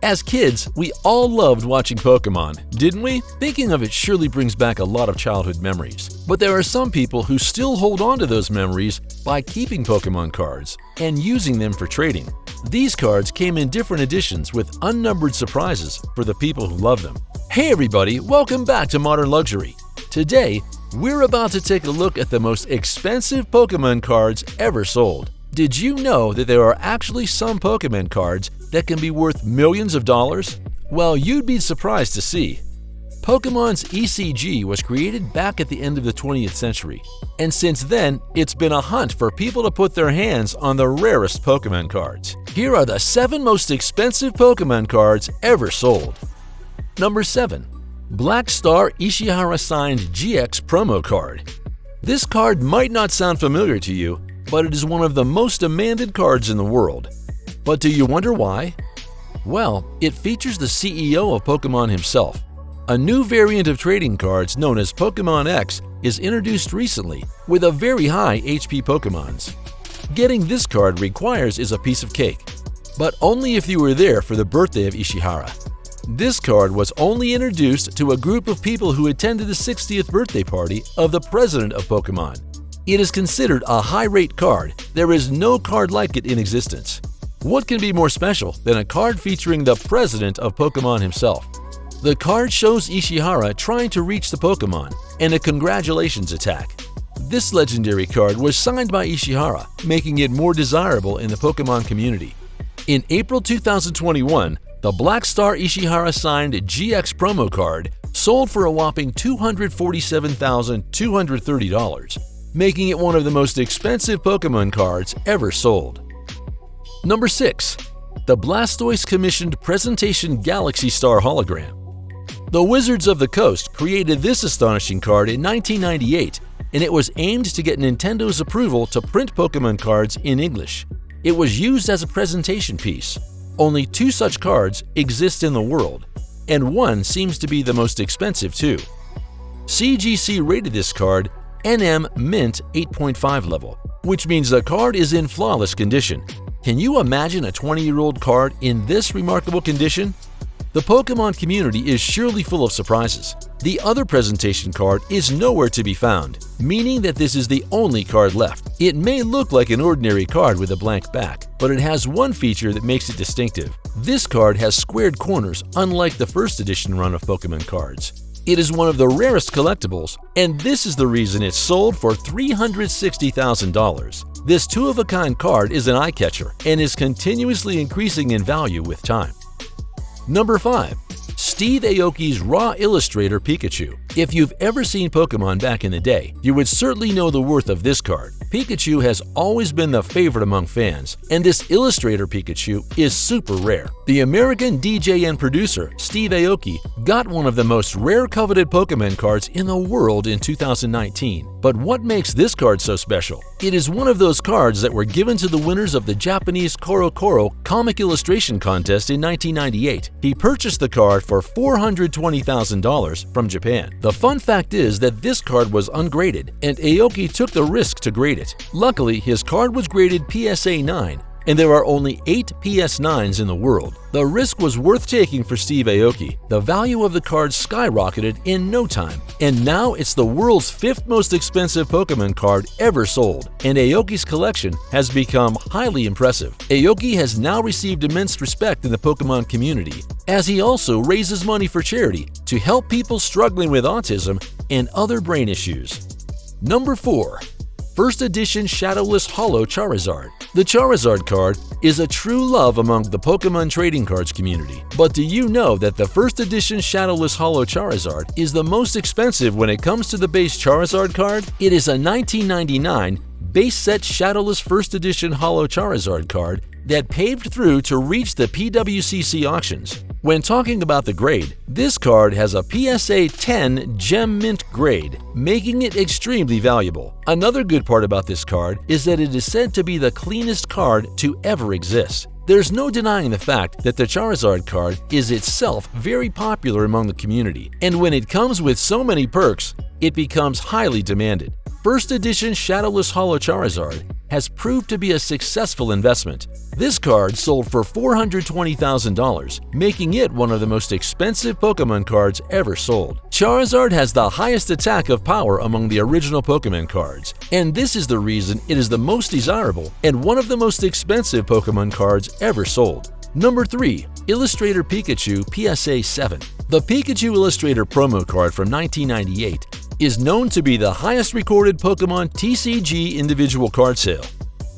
As kids, we all loved watching Pokémon, didn't we? Thinking of it surely brings back a lot of childhood memories. But there are some people who still hold on to those memories by keeping Pokémon cards and using them for trading. These cards came in different editions with unnumbered surprises for the people who love them. Hey everybody, welcome back to Modern Luxury. Today, we're about to take a look at the most expensive Pokémon cards ever sold. Did you know that there are actually some Pokémon cards that can be worth millions of dollars? Well, you'd be surprised to see. Pokémon's ECG was created back at the end of the 20th century, and since then, it's been a hunt for people to put their hands on the rarest Pokémon cards. Here are the 7 most expensive Pokémon cards ever sold. Number 7. Black Star Ishihara Signed GX Promo Card. This card might not sound familiar to you, but it is one of the most demanded cards in the world. But do you wonder why? Well, it features the CEO of Pokémon himself. A new variant of trading cards known as Pokémon X is introduced recently with a very high HP Pokémons. Getting this card requires is a piece of cake, but only if you were there for the birthday of Ishihara. This card was only introduced to a group of people who attended the 60th birthday party of the president of Pokémon. It is considered a high-rate card. There is no card like it in existence. What can be more special than a card featuring the president of Pokémon himself? The card shows Ishihara trying to reach the Pokémon and a congratulations attack. This legendary card was signed by Ishihara, making it more desirable in the Pokémon community. In April 2021, the Black Star Ishihara Signed GX Promo Card sold for a whopping $247,230. Making it one of the most expensive Pokémon cards ever sold. Number 6. The Blastoise Commissioned Presentation Galaxy Star Hologram. The Wizards of the Coast created this astonishing card in 1998, and it was aimed to get Nintendo's approval to print Pokémon cards in English. It was used as a presentation piece. Only 2 such cards exist in the world, and one seems to be the most expensive too. CGC rated this card NM Mint 8.5 level, which means the card is in flawless condition. Can you imagine a 20-year-old card in this remarkable condition? The Pokémon community is surely full of surprises. The other presentation card is nowhere to be found, meaning that this is the only card left. It may look like an ordinary card with a blank back, but it has one feature that makes it distinctive. This card has squared corners, unlike the first edition run of Pokémon cards. It is one of the rarest collectibles, and this is the reason it's sold for $360,000. This two-of-a-kind card is an eye-catcher and is continuously increasing in value with time. Number 5. Steve Aoki's Raw Illustrator Pikachu. If you've ever seen Pokémon back in the day, you would certainly know the worth of this card. Pikachu has always been the favorite among fans, and this Illustrator Pikachu is super rare. The American DJ and producer, Steve Aoki, got one of the most rare coveted Pokémon cards in the world in 2019. But what makes this card so special? It is one of those cards that were given to the winners of the Japanese Korokoro comic illustration contest in 1998. He purchased the card for $420,000 from Japan. The fun fact is that this card was ungraded, and Aoki took the risk to grade it. Luckily, his card was graded PSA 9, and there are only 8 PS9s in the world. The risk was worth taking for Steve Aoki. The value of the card skyrocketed in no time, and now it's the world's 5th most expensive Pokémon card ever sold, and Aoki's collection has become highly impressive. Aoki has now received immense respect in the Pokémon community, as he also raises money for charity to help people struggling with autism and other brain issues. Number 4. First Edition Shadowless Holo Charizard. The Charizard card is a true love among the Pokémon trading cards community. But do you know that the First Edition Shadowless Holo Charizard is the most expensive when it comes to the base Charizard card? It is a 1999 base set Shadowless First Edition Holo Charizard card that paved through to reach the PWCC auctions. When talking about the grade, this card has a PSA 10 Gem Mint grade, making it extremely valuable. Another good part about this card is that it is said to be the cleanest card to ever exist. There's no denying the fact that the Charizard card is itself very popular among the community, and when it comes with so many perks, it becomes highly demanded. First edition Shadowless Holo Charizard has proved to be a successful investment. This card sold for $420,000, making it one of the most expensive Pokémon cards ever sold. Charizard has the highest attack of power among the original Pokémon cards, and this is the reason it is the most desirable and one of the most expensive Pokémon cards ever sold. Number 3. Illustrator Pikachu PSA 7. The Pikachu Illustrator promo card from 1998 is known to be the highest recorded Pokémon TCG individual card sale.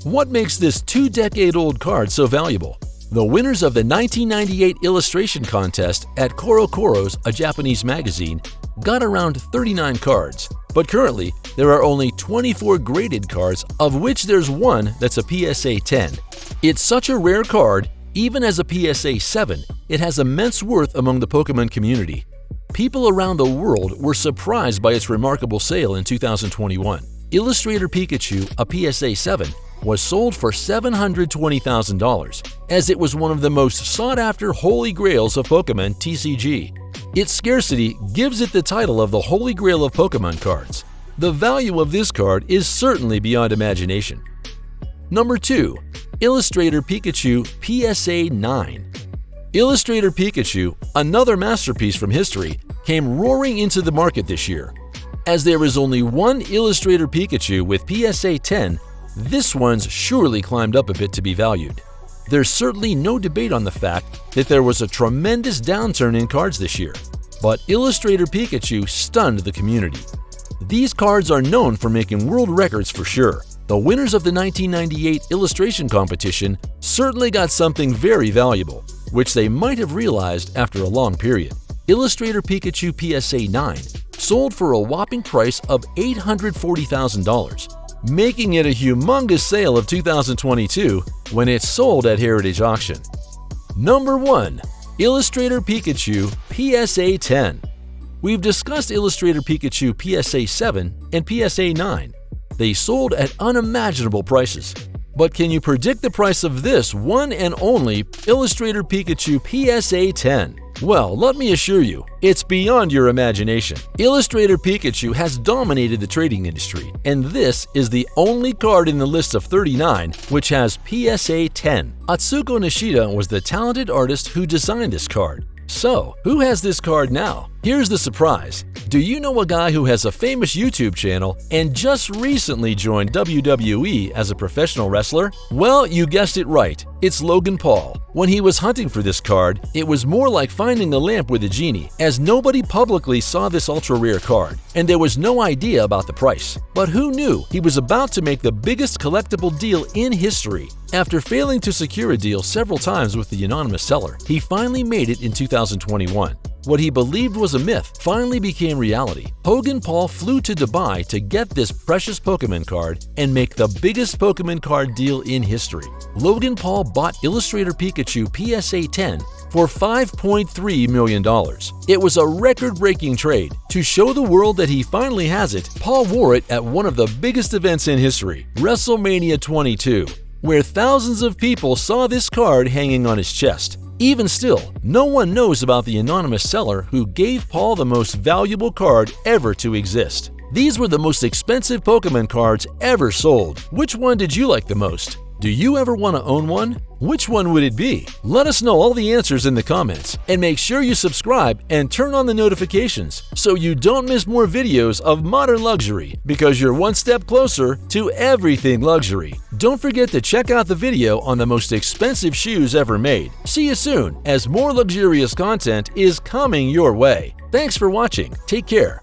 What makes this 2-decade-old card so valuable? The winners of the 1998 illustration contest at CoroCoros, a Japanese magazine, got around 39 cards, but currently there are only 24 graded cards, of which there's one that's a PSA 10. It's such a rare card, even as a PSA 7, it has immense worth among the Pokémon community. People around the world were surprised by its remarkable sale in 2021. Illustrator Pikachu, a PSA 7, was sold for $720,000, as it was one of the most sought-after holy grails of Pokémon TCG. Its scarcity gives it the title of the Holy Grail of Pokémon cards. The value of this card is certainly beyond imagination. Number 2. Illustrator Pikachu PSA 9. Illustrator Pikachu, another masterpiece from history, came roaring into the market this year. As there is only one Illustrator Pikachu with PSA 10, this one's surely climbed up a bit to be valued. There's certainly no debate on the fact that there was a tremendous downturn in cards this year, but Illustrator Pikachu stunned the community. These cards are known for making world records for sure. The winners of the 1998 illustration competition certainly got something very valuable, which they might have realized after a long period. Illustrator Pikachu PSA 9 sold for a whopping price of $840,000, making it a humongous sale of 2022 when it sold at Heritage Auction. Number 1. Illustrator Pikachu PSA 10. We've discussed Illustrator Pikachu PSA 7 and PSA 9. They sold at unimaginable prices. But can you predict the price of this one and only Illustrator Pikachu PSA 10? Well, let me assure you, it's beyond your imagination. Illustrator Pikachu has dominated the trading industry, and this is the only card in the list of 39 which has PSA 10. Atsuko Nishida was the talented artist who designed this card. So, who has this card now? Here's the surprise. Do you know a guy who has a famous YouTube channel and just recently joined WWE as a professional wrestler? Well, you guessed it right. It's Logan Paul. When he was hunting for this card, it was more like finding a lamp with a genie, as nobody publicly saw this ultra-rare card, and there was no idea about the price. But who knew he was about to make the biggest collectible deal in history? After failing to secure a deal several times with the anonymous seller, he finally made it in 2021. What he believed was a myth finally became reality. Logan Paul flew to Dubai to get this precious Pokémon card and make the biggest Pokémon card deal in history. Logan Paul bought Illustrator Pikachu PSA 10 for $5.3 million. It was a record-breaking trade. To show the world that he finally has it, Paul wore it at one of the biggest events in history, WrestleMania 22, where thousands of people saw this card hanging on his chest. Even still, no one knows about the anonymous seller who gave Paul the most valuable card ever to exist. These were the most expensive Pokémon cards ever sold. Which one did you like the most? Do you ever want to own one? Which one would it be? Let us know all the answers in the comments, and make sure you subscribe and turn on the notifications so you don't miss more videos of modern luxury, because you're one step closer to everything luxury. Don't forget to check out the video on the most expensive shoes ever made. See you soon, as more luxurious content is coming your way. Thanks for watching. Take care.